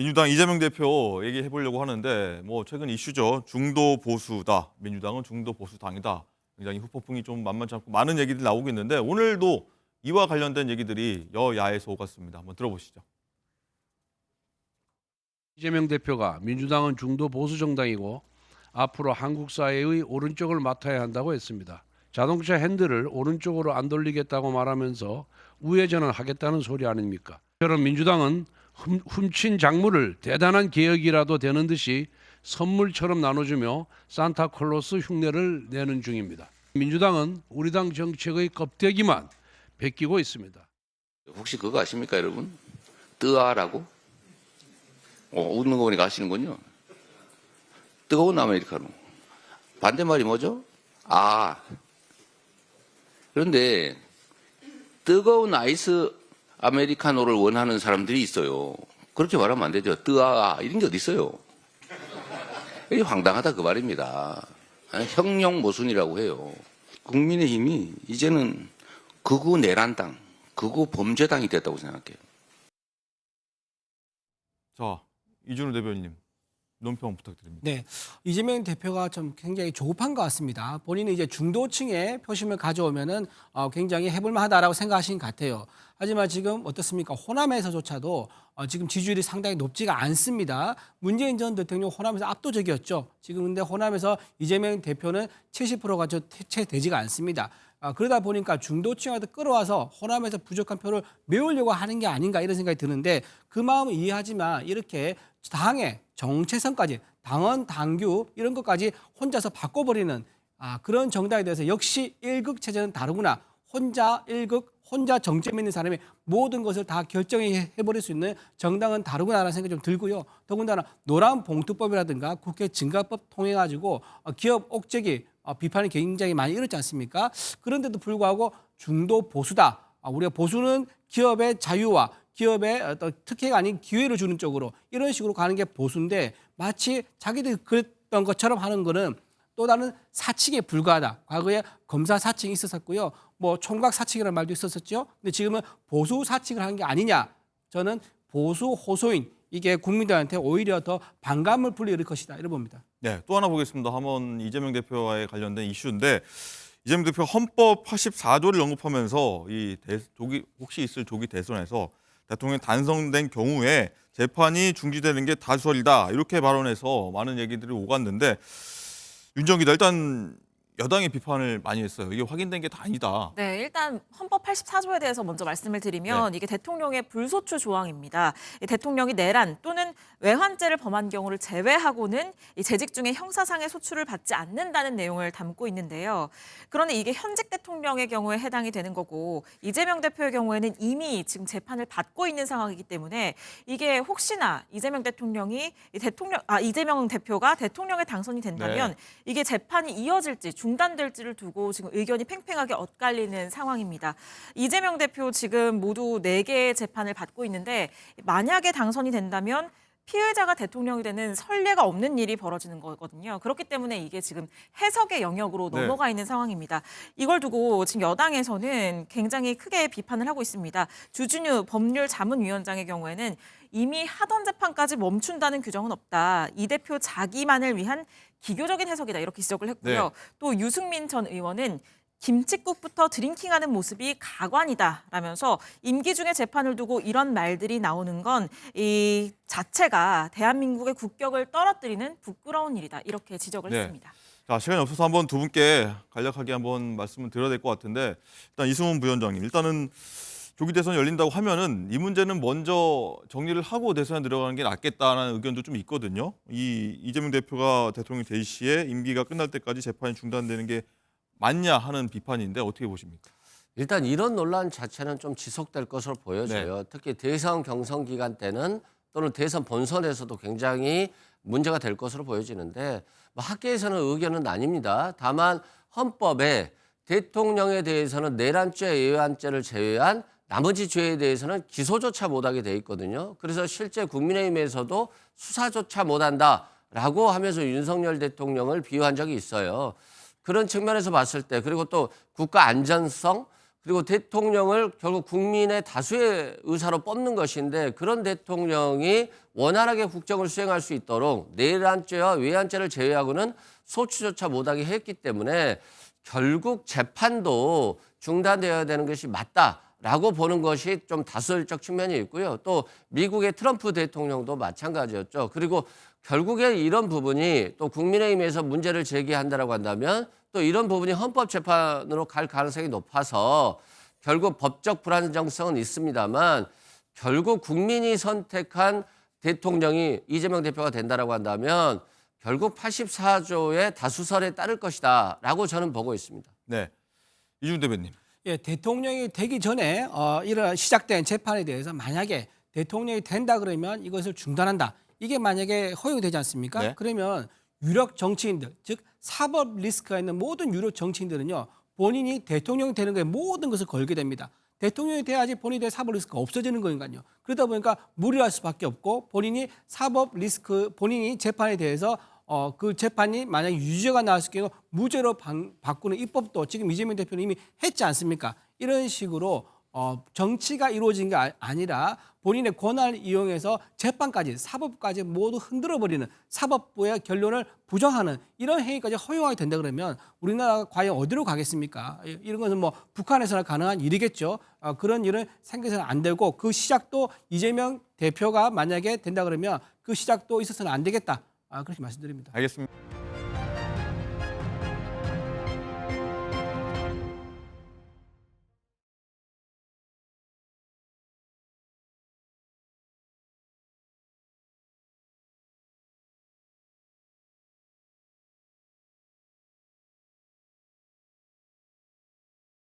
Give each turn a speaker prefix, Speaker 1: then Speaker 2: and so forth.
Speaker 1: 민주당 이재명 대표 얘기해 보려고 하는데 뭐 최근 이슈죠. 중도 보수다. 민주당은 중도 보수당이다. 굉장히 후폭풍이 좀 만만치 않고 많은 얘기들이 나오고 있는데 오늘도 이와 관련된 얘기들이 여야에서 오갔습니다. 한번 들어보시죠.
Speaker 2: 이재명 대표가 민주당은 중도 보수 정당이고 앞으로 한국 사회의 오른쪽을 맡아야 한다고 했습니다. 자동차 핸들을 오른쪽으로 안 돌리겠다고 말하면서 우회전을 하겠다는 소리 아닙니까? 저런 민주당은 훔친 작물을 대단한 개혁이라도 되는 듯이 선물처럼 나눠주며 산타클로스 흉내를 내는 중입니다. 민주당은 우리 당 정책의 껍데기만 베끼고 있습니다.
Speaker 3: 혹시 그거 아십니까, 여러분? 뜨아라고? 웃는 거 보니까 아시는군요. 뜨거운 아메리카노. 반대말이 뭐죠? 그런데 뜨거운 아이스 아메리카노를 원하는 사람들이 있어요. 그렇게 말하면 안 되죠. 뜨아 이런 게 어디 있어요? 이게 황당하다 그 말입니다. 형용 모순이라고 해요. 국민의힘이 이제는 극우 내란당, 극우 범죄당이 됐다고 생각해요.
Speaker 1: 자, 이준우 대변인님 논평 부탁드립니다.
Speaker 4: 네, 이재명 대표가 좀 굉장히 조급한 것 같습니다. 본인은 이제 중도층의 표심을 가져오면은 굉장히 해볼만하다라고 생각하신 것 같아요. 하지만 지금 어떻습니까? 호남에서조차도 지금 지지율이 상당히 높지가 않습니다. 문재인 전 대통령 호남에서 압도적이었죠. 지금 근데 호남에서 이재명 대표는 70%가 채 되지가 않습니다. 그러다 보니까 중도층한테 끌어와서 호남에서 부족한 표를 메우려고 하는 게 아닌가 이런 생각이 드는데 그 마음은 이해하지만 이렇게 당의 정체성까지 당원, 당규 이런 것까지 혼자서 바꿔버리는 그런 정당에 대해서 역시 1극 체제는 다르구나. 혼자 1극, 혼자 정점 있는 사람이 모든 것을 다 결정해버릴 수 있는 정당은 다르구나라는 생각이 좀 들고요. 더군다나 노란봉투법이라든가 국회 증가법 통해가지고 기업 옥죄기 비판이 굉장히 많이 일었지 않습니까? 그런데도 불구하고 중도 보수다. 우리가 보수는 기업의 자유와 기업의 어떤 특혜가 아닌 기회를 주는 쪽으로 이런 식으로 가는 게 보수인데 마치 자기들이 그랬던 것처럼 하는 거는 또 다른 사칙에 불과하다. 과거에 검사 사칙이 있었었고요. 뭐 총각 사칙이라는 말도 있었었죠. 근데 지금은 보수 사칙을 하는 게 아니냐. 저는 보수 호소인 이게 국민들한테 오히려 더 반감을 불러일으킬 것이다. 이렇게 봅니다.
Speaker 1: 네, 또 하나 보겠습니다. 한번 이재명 대표와의 관련된 이슈인데 이재명 대표 헌법 84조를 언급하면서 혹시 있을 조기 대선에서 대통령이 당선된 경우에 재판이 중지되는 게 다수설이다. 이렇게 발언해서 많은 얘기들이 오갔는데 윤정 기자, 일단 여당의 비판을 많이 했어요. 이게 확인된 게 다 아니다.
Speaker 5: 네, 일단 헌법 84조에 대해서 먼저 말씀을 드리면 이게 대통령의 불소추 조항입니다. 이 대통령이 내란 또는 외환죄를 범한 경우를 제외하고는 이 재직 중에 형사상의 소추를 받지 않는다는 내용을 담고 있는데요. 그런데 이게 현직 대통령의 경우에 해당이 되는 거고 이재명 대표의 경우에는 이미 지금 재판을 받고 있는 상황이기 때문에 이게 혹시나 이재명 대표가 대통령에 당선이 된다면 이게 재판이 이어질지 중단될지를 두고 지금 의견이 팽팽하게 엇갈리는 상황입니다. 이재명 대표 지금 모두 4개의 재판을 받고 있는데 만약에 당선이 된다면 피의자가 대통령이 되는 선례가 없는 일이 벌어지는 거거든요. 그렇기 때문에 이게 지금 해석의 영역으로 넘어가 있는 상황입니다. 이걸 두고 지금 여당에서는 굉장히 크게 비판을 하고 있습니다. 주진우 법률자문위원장의 경우에는 이미 하던 재판까지 멈춘다는 규정은 없다. 이 대표 자기만을 위한 기교적인 해석이다. 이렇게 지적을 했고요. 또 유승민 전 의원은 김칫국부터 드링킹하는 모습이 가관이다라면서 임기 중에 재판을 두고 이런 말들이 나오는 건 이 자체가 대한민국의 국격을 떨어뜨리는 부끄러운 일이다. 이렇게 지적을 했습니다.
Speaker 1: 자, 시간이 없어서 한번 두 분께 간략하게 한번 말씀을 드려야 될 것 같은데 일단 이승훈 부위원장님, 일단은 조기 대선이 열린다고 하면은 이 문제는 먼저 정리를 하고 대선에 들어가는 게 낫겠다는 의견도 좀 있거든요. 이재명 대표가 대통령이 될 시에 임기가 끝날 때까지 재판이 중단되는 게 맞냐 하는 비판인데 어떻게 보십니까?
Speaker 6: 일단 이런 논란 자체는 좀 지속될 것으로 보여져요. 특히 대선 경선 기간 때는 또는 대선 본선에서도 굉장히 문제가 될 것으로 보여지는데 학계에서는 의견은 나뉩니다. 다만 헌법에 대통령에 대해서는 내란죄, 외환죄를 제외한 나머지 죄에 대해서는 기소조차 못하게 돼 있거든요. 그래서 실제 국민의힘에서도 수사조차 못한다라고 하면서 윤석열 대통령을 비유한 적이 있어요. 그런 측면에서 봤을 때 그리고 또 국가 안전성, 그리고 대통령을 결국 국민의 다수의 의사로 뽑는 것인데 그런 대통령이 원활하게 국정을 수행할 수 있도록 내란죄와 외환죄를 제외하고는 소추조차 못하게 했기 때문에 결국 재판도 중단되어야 되는 것이 맞다라고 보는 것이 좀 다수결적 측면이 있고요. 또 미국의 트럼프 대통령도 마찬가지였죠. 그리고 결국에 이런 부분이 또 국민의힘에서 문제를 제기한다라고 한다면 또 이런 부분이 헌법재판으로 갈 가능성이 높아서 결국 법적 불안정성은 있습니다만 결국 국민이 선택한 대통령이 이재명 대표가 된다라고 한다면 결국 84조의 다수설에 따를 것이다라고 저는 보고 있습니다.
Speaker 1: 네. 이준 대변인.
Speaker 4: 예, 대통령이 되기 전에 이런 시작된 재판에 대해서 만약에 대통령이 된다 그러면 이것을 중단한다. 이게 만약에 허용이 되지 않습니까?
Speaker 1: 네.
Speaker 4: 그러면 유력 정치인들, 즉 사법 리스크가 있는 모든 유력 정치인들은요. 본인이 대통령이 되는 것에 모든 것을 걸게 됩니다. 대통령이 돼야지 본인에 대한 사법 리스크가 없어지는 거니까요. 그러다 보니까 무리할 수밖에 없고 본인이 사법 리스크, 본인이 재판에 대해서 그 재판이 만약에 유죄가 나왔을 경우 무죄로 바꾸는 입법도 지금 이재명 대표는 이미 했지 않습니까? 이런 식으로 정치가 이루어진 게 아니라 본인의 권한을 이용해서 재판까지 사법까지 모두 흔들어버리는 사법부의 결론을 부정하는 이런 행위까지 허용하게 된다 그러면 우리나라가 과연 어디로 가겠습니까? 이런 것은 뭐 북한에서나 가능한 일이겠죠. 그런 일은 생겨서는 안 되고 그 시작도 이재명 대표가 만약에 된다 그러면 그 시작도 있어서는 안 되겠다. 그렇게 말씀드립니다.
Speaker 1: 알겠습니다.